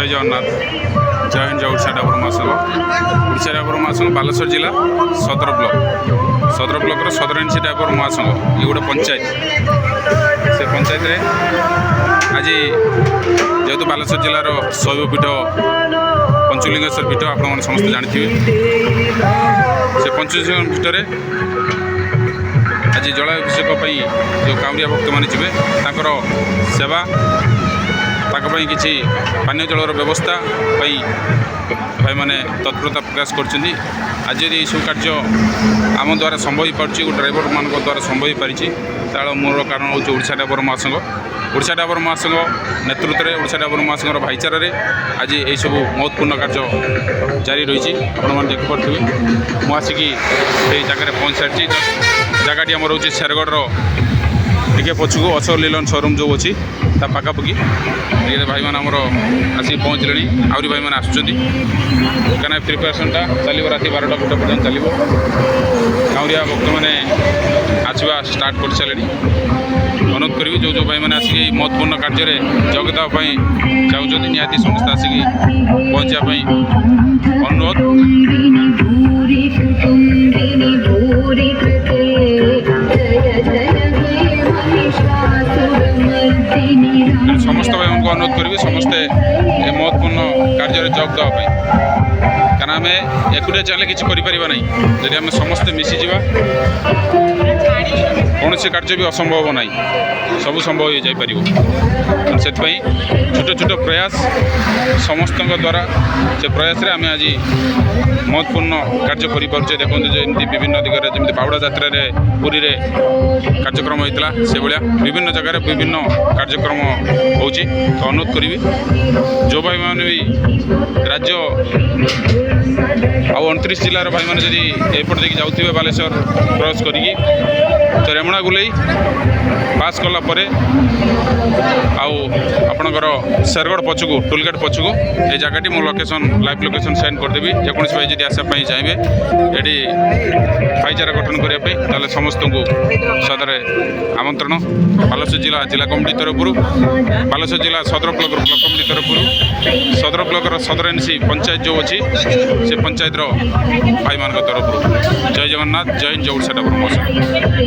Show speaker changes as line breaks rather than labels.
जय जगन्नाथ जय हिंद जय ओडिशा डाबर महासंघ ओडिशा डाबर महासंघ बालेश्वर जिला सदर ब्लॉक सदर एनसी डाबर महासंघ ये गोटे पंचायत से पंचायत रे आज जेहेतु बालेश्वर जिलार शैवपीठ पंचलिंगेश्वर पीठ आप समस्त जानते से पंचलिंगेश्वर पीठ आज जलाभिषेक जो काउरिया भक्त मैंने जी सेवा ताकि किसी पानी जलर व्यवस्था भाई मैंने तत्परता प्रकाश कर आज यदि सब कार्य आम द्वारा संभव हो पार्टी ड्राइवर मान द्वारा संभव हो पारी तार मूल कारण हूँ ओडिशा डाबर महासंघ ओडिशा डाबर महासंघ नेतृत्व में ओडिशा डाबर महासंघर भाईचारे आज यही सब महत्वपूर्ण कार्य जारी रही आपने देखिपे मुझे आसिकी जगह पहुँच सारी जगह आम रोचे शेरगढ़ टे पछकू अशोक लीलन शोरूम जो अच्छी पाखापाखि भाई मैंने आमर आसिक पहुँचले आहरी भाई मैंने आसुँच कहीं प्रिपेरेसनटा चलो राति 12टा 1टा पर्यटन चलो काउरिया भक्त मैंने आसवा स्टार्ट कर सारे अनुरोध करी जो भाई मैंने आसिक महत्वपूर्ण कार्य जोगदापी चाहते निहाती समस्त आसिक पहुँचापी अनुरोध समस्त भाई उनको अनुरोध करी समस्ते महत्वपूर्ण कार्य जोग देवाई कारण आम एकुटिया चले कि ना जब आम समस्ते मिशीजा कौन से कार्य भी असंभव ना सब संभव हो जापर से छोट छोट प्रयास समस्त द्वारा से प्रयास आम आज महत्वपूर्ण कार्य करें देखो जमी विभिन्न दिगरे जमी बाहुड़ा जात्रा पुरी रे कार्यक्रम होता से भाया विभिन्न जगह विभिन्न कार्यक्रम हो तो अनुरोध करी जो भाई मैंने भी राज्य आउ 29 जिलार भाई मैंने जदि एपट देखिए जाऊे बालेश्वर क्रॉस करी तो रेमुणा गुलई पास कलापर आपणकर शेरगढ़ पछकू टोलगेट पछकू ये जगह मो लोकेशन लाइव लोकेशन सेंड करदेवी जेको भाई जब आसापी चाहिए ये भाईचारा गठन करने समस्त को सदर आमंत्रण बालेश्वर जिला जिला कमिटी तरफ बालेश्वर जिला सदर ब्लॉक कमिटी तरफ सदर ब्लॉक सदर एनसी पंचायत जो अच्छी से पंचायत भाई मान तरफ जय जगन्नाथ जय हिंद जय ओडिशा डाबर महासंघ।